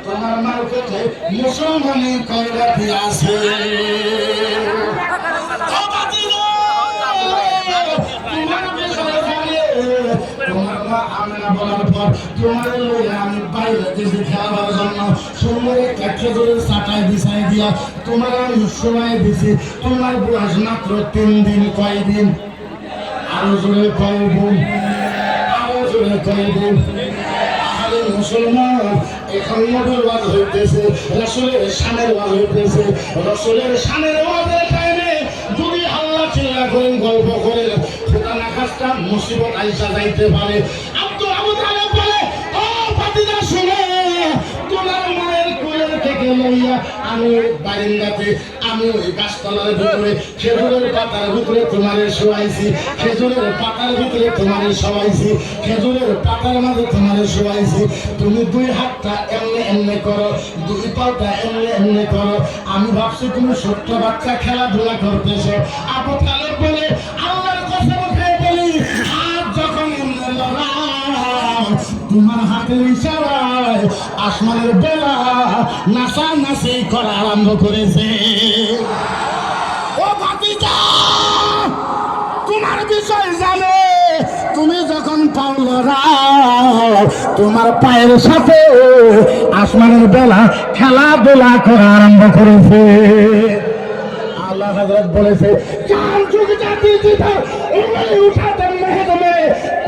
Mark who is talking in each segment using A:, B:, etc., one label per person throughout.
A: তোমার মার্কেটে মুসলমানি কয়লাটি আছে তোমার মা আমেনা বলার পর তোমার আমি বাইরে দেশে খেলার জন্য সুন্দর একটা খেজুরের চাটায় বিছাই দিয়া তোমার আমি সময় দিছি তোমার বয়স মাত্র 3 দিন কয়দিন আরো জোরে কয়দিন আরো জোরে কয়দিন আরে মুসলমান এখন নবীর ওয়াজ হইতেছে রাসূলের শানের ওয়াজ হইতেছে রাসূলের শানের ওয়াজের টাইমে যদি আল্লাহ চিল্লা করেন গল্প করেন খোদা না খাস্তা মুসিবত আইসা যাইতে পারে আব্দুল আবু তালেব বলে ও ফাতিদা শুনে তোমার মায়ের কোলের থেকে লইয়া আমি বারিন্দাতে আমি ওই গাছতলার ভিতরে খেজুরের পাতার ভিতরে তোমারে শোয়াইছি খেজুরের পাতার ভিতরে তোমারে শোয়াইছি খেজুরের পাতার মাঝে তোমারে শোয়াইছি তুমি 2 হাতটা এমনি এমনি করো 2 পাটা এমনি এমনি করো আমি ভাবছি তুমি ছোট্ট বাচ্চা খেলাধুলা করতেছো আবু তালেব বলে আল্লাহর কসম খেয়ে বলি হাত যখন এমনি লড়াও তোমার হাতের ইশারায় আসমানের বেলা নাচানাচি করা আরম্ভ করেছে ও ভাতিজা তোমার বিষয় জানে তুমি যখন পাও লড়াও তোমার পায়ের সাথে আসমানের বেলা খেলাধুলা করা আরম্ভ করেছে আল্লাহ হযরত বলেছে চার যুগ জাতি জিতা উঙ্গলি উঠাতে মেহদমে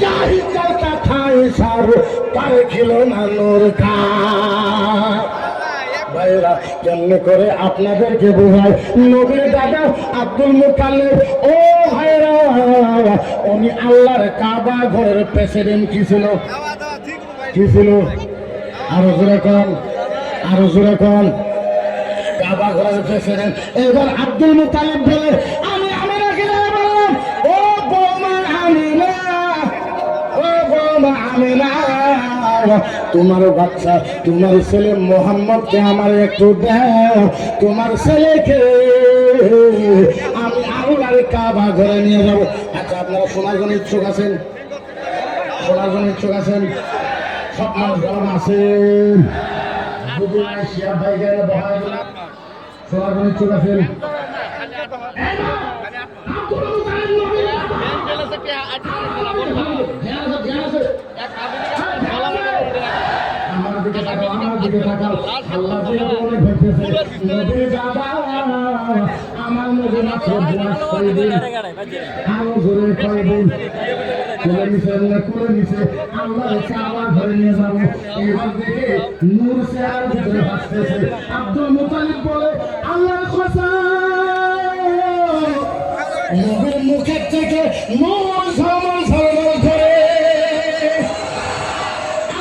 A: জাহি চলতা খায় সার পারে খিলো না নূর কা ভাইরা কেমনে করে আপনাদেরকে বোঝায় নবীর দাদা আব্দুল মুতাল্লিব ও ভাইরা উনি আল্লাহর কাবা ঘরের প্রেসিডেন্ট কি ছিল আরো জোরে কোন কাবা ঘরের প্রেসিডেন্ট এবার আব্দুল মুতাল্লিব বলে আমি আমিনাকে বললাম ও বৌমা আমিনা তোমার বাচ্চা তোমার ছেলে মোহাম্মদকে আমার একটু দাও তোমার ছেলেকে আমি আল্লাহর কাবা ঘরে নিয়ে যাব আচ্ছা আপনারা শোনার জন্য ইচ্ছুক আছেন সব মানুষ গরম আছেন যদি শিয়া ভাই গেলে বহায় শোনার জন্য ইচ্ছুক আছেন আমার দিকে তাকাও আল্লাহ নবী দাদা আমার নবী মাত্র বয়স কয়দিন আরো জোরে কয়দিন করে নিছে আল্লাহর কাবা ঘরে নিয়ে যাবো এবার দেখে নূর চেহারার ভিতরে ভাসতেছে আব্দুল মুতালিব বলে আল্লাহর কসম নবীর মুখের থেকে নূর ঝলমল ঝলমল করে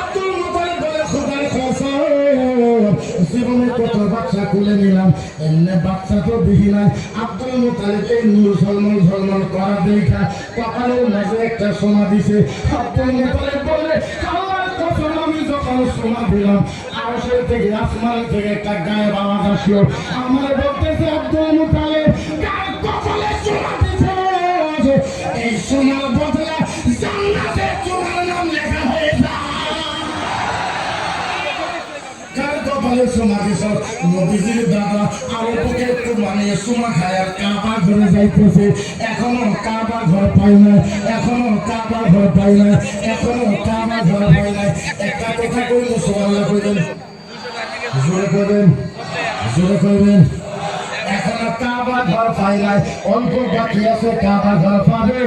A: আব্দুল মুতালিব বলে খোদার কসম জীবনে কত বাচ্চা কুলে নিলাম এমনি বাচ্চা তো দেখি নাই আব্দুল মুতালিব এই নূর ঝলমল ঝলমল করা দেখা কপালের মাঝে একটা সোনা দিছে আব্দুল মুতালিব বলে আল্লাহর কসম আমি যখন সোনা দিলাম আকাশের থেকে আসমান থেকে একটা গায়েব আওয়াজ আসলো আমার বলতেছে আব্দুল মুতালিব গায়েব কপালে সোনা দিছে এই সোনার বদলে জান্নাতে তোমার নাম লেখা হয়ে যায় নবীজির দাদা আরো পক্ষে একটু বানিয়ে সোনা খায় আর কাবা ঘরে যাইতেছে এখনো কাবা ঘর পাই না এখনো কাবা ঘর পাই না একটা কথা কইলে সোয়াল্লা কইবেন জোরে কইবেন এখনো কাবা ঘর পাই নাই অল্প বাকি আছে কাবা ঘর পাবে